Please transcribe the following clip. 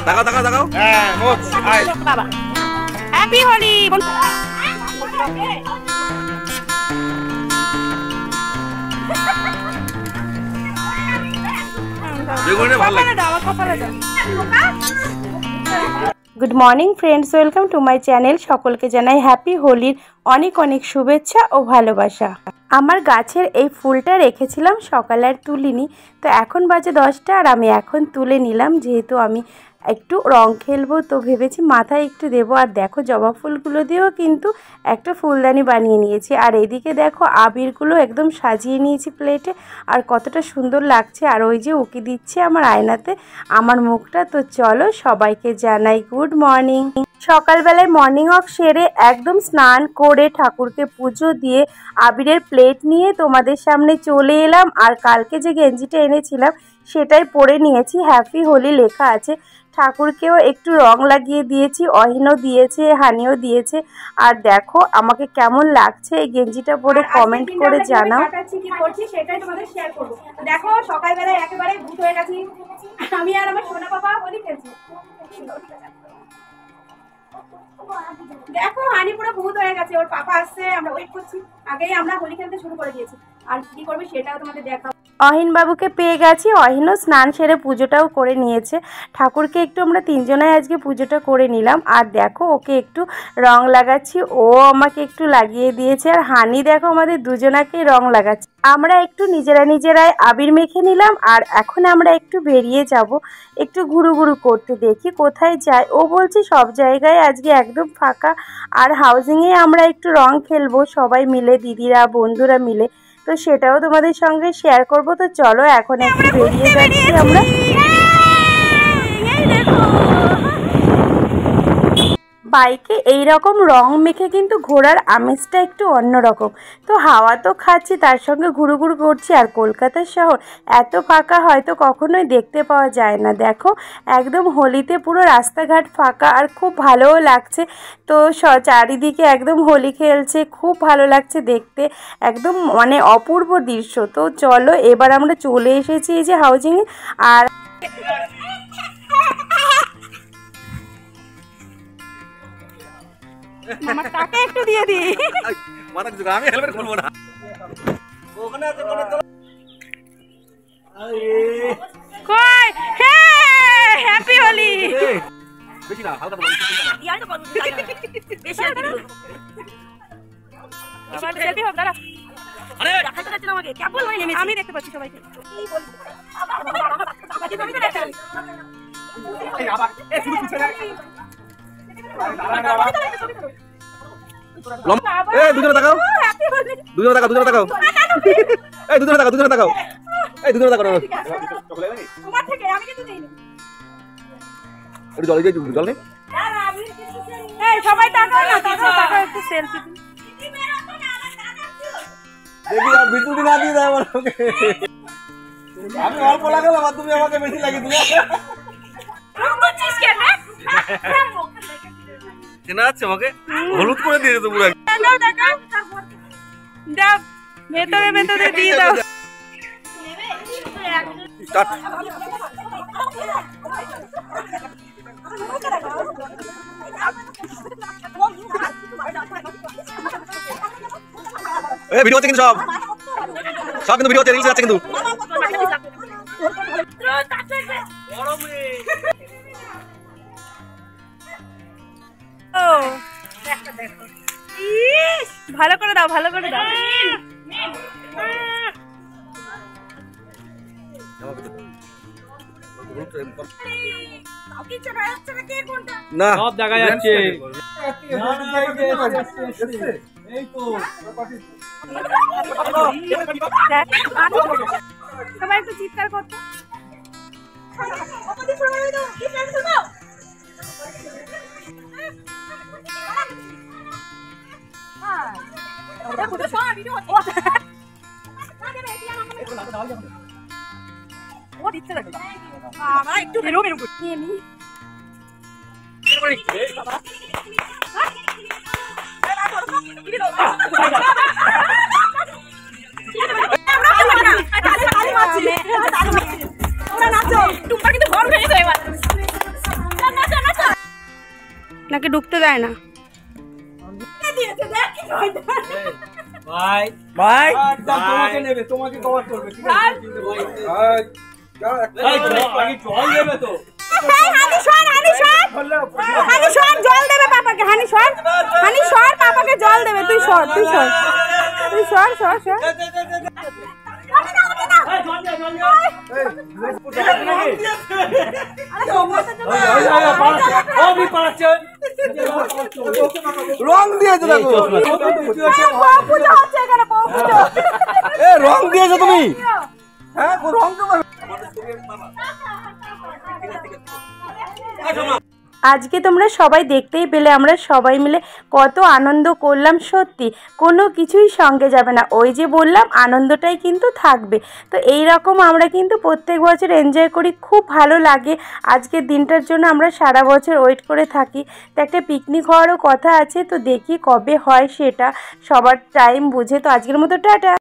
তাকাও তাকাও তাকাও। হ্যাঁ মোচ আই বাবা happy Holi. Good morning friends, welcome to my channel. সকলকে জানাই হ্যাপি হোলির অনেক অনেক শুভেচ্ছা ও ভালোবাসা। আমার গাছের এই ফুলটা রেখেছিলাম সকালে আর তুলিনি, তো এখন বাজে 10টা আর আমি এখন তুলে নিলাম, যেহেতু আমি একটু রং খেলবো তো ভেবেছি মাথায় একটু দেবো। আর দেখো জবা ফুলগুলো দিয়েও কিন্তু একটা ফুলদানি বানিয়ে নিয়েছি। আর এদিকে দেখো আবিরগুলো একদম সাজিয়ে নিয়েছি প্লেটে, আর কতটা সুন্দর লাগছে। আর ওই যে উকি দিচ্ছে আমার আয়নাতে আমার মুখটা। তো চলো সবাইকে জানাই গুড মর্নিং। সকালবেলায় মর্নিং ওয়াক সেরে একদম স্নান করে ঠাকুরকে পুজো দিয়ে আবিরের প্লেট নিয়ে তোমাদের সামনে চলে এলাম। আর কালকে যে গেঞ্জিটা এনেছিলাম সেটাই পরে নিয়েছি, হ্যাপি হোলি লেখা আছে। ঠাকুরকেও একটু রং লাগিয়ে দিয়েছি, অহিনও দিয়েছে, হানিও দিয়েছে। আর দেখো আমাকে কেমন লাগছে এই গেঞ্জিটা পরে কমেন্ট করে জানাও। কি করছি সেটাই তোমাদের শেয়ার করব। দেখো সকালবেলায় একেবারে ভূত হয়ে গেছি আমি আর আমার সোনা বাবা হোলি খেলছি। দেখো হানি পুরো ভূত হয়ে গেছে, ওর পাপা আসছে, আমরা ওয়েট করছি। আগেই আমরা হোলি খেলতে শুরু করে দিয়েছি, আর কি করবে সেটাও তোমাদের দেখাবো। অহিন বাবুকে পেয়ে গেছি, অহিনও স্নান সেরে পুজোটাও করে নিয়েছে। ঠাকুরকে একটু আমরা তিনজনাই আজকে পুজোটা করে নিলাম। আর দেখো ওকে একটু রং লাগাচ্ছি, ও আমাকে একটু লাগিয়ে দিয়েছে। আর হানি দেখো আমাদের দুজনাকেই রং লাগাচ্ছে। আমরা একটু নিজেরাই আবির মেখে নিলাম। আর এখন আমরা একটু বেরিয়ে যাব, একটু ঘুরু করতে, দেখি কোথায় যায়। ও বলছে সব জায়গায় আজকে একদম ফাঁকা, আর হাউজিংয়ে আমরা একটু রং খেলবো সবাই মিলে, দিদিরা বন্ধুরা মিলে। তো সেটাও তোমাদের সঙ্গে শেয়ার করব। তো চলো এখন একটু বেরিয়ে যাচ্ছি আমরা। বাইকে এই রকম রং মেখে কিন্তু ঘোরার আমেজটা একটু অন্যরকম। তো হাওয়া তো খাচ্ছি, তার সঙ্গে ঘুরু করছি। আর কলকাতার শহর এত ফাঁকা হয়তো কখনোই দেখতে পাওয়া যায় না। দেখো একদম হোলিতে পুরো রাস্তাঘাট ফাঁকা, আর খুব ভালোও লাগছে। তো চারিদিকে একদম হোলি খেলছে, খুব ভালো লাগছে দেখতে, একদম মানে অপূর্ব দৃশ্য। তো চলো এবার আমরা চলে এসেছি এই যে হাউজিংয়ে। আর আমার টাকা একটু দিয়ে দি। মাথা কিছু আমি হেলমেট খুলবো না। ওখানে আছে কোন তো কই হে হ্যাপি হোলি। বেশি না হালকা তো ইয়াই তো বেশি আর দিও। এবার সেলফি হোক দাঁড়া। আরে দেখাতে যাচ্ছে না আমাকে, কেবল আমি দেখতে পাচ্ছি সবাইকে। কি বলছিস আমি তো দেখছি। এই আবার এই শুরু কিছু না। এই দুজনে তাকাও, দুজনে তাকাও, দুজনে তাকাও, এই দুজনে তাকাও, দুজনে তাকাও, এই দুজনে তাকাও। তোমার থেকে আমি কিছু দেইনি। একটু জল দিয়ে জল নেই। এই সবাই তাকাও না, তাকাও একটু সেলফি দিই। দেখি আর বিটুটি না দিয়ে দাও আমাকে। আমি অল্প লাগালাম আর তুমি আমাকে বেশি লাগিয়ে দিলে। করছিস কেন? চেনা আছে আমাকে, হলুদ করে দিয়ে তো পুরো। দেখাও দাও, ভেতরে দিয়ে দাও। স্টার্ট। এই ভিডিও হচ্ছে কিন্তু সব কিন্তু ভিডিও হচ্ছে, রিলস আছে কিন্তু। ভালো করে দাও, ভালো করে দাও। না সব জায়গায় যাচ্ছে। সবাই একটু চিৎকার করতো। ও দিচ্ছে না বাবা, একটু বেরো নিয়ে নি। নাকি ঢুকতে দেয় না। ভাই ভাই তোমাকে নেবে, তোমাকে কভার করবে, ঠিক আছে? ভাই আগে জল দেবে তো। হানি সর জল দেবে পাপাকে। হানি সর পাপাকে জল দেবে। তুই সর। রং দিয়েছো দেখো, রং দিয়েছো তুমি। হ্যাঁ রং তো আজকে তোমরা সবাই দেখতেই পেলে আমরা সবাই মিলে কত আনন্দ করলাম। সত্যি কোনো কিছুই সঙ্গে যাবে না, ওই যে বললাম আনন্দটাই কিন্তু থাকবে। তো এই রকম আমরা কিন্তু প্রত্যেক বছর এনজয় করি, খুব ভালো লাগে। আজকের দিনটার জন্য আমরা সারা বছর ওয়েট করে থাকি। তো একটা পিকনিক হওয়ারও কথা আছে, তো দেখি কবে হয় সেটা, সবার টাইম বুঝে। তো আজকের মতো টাটা।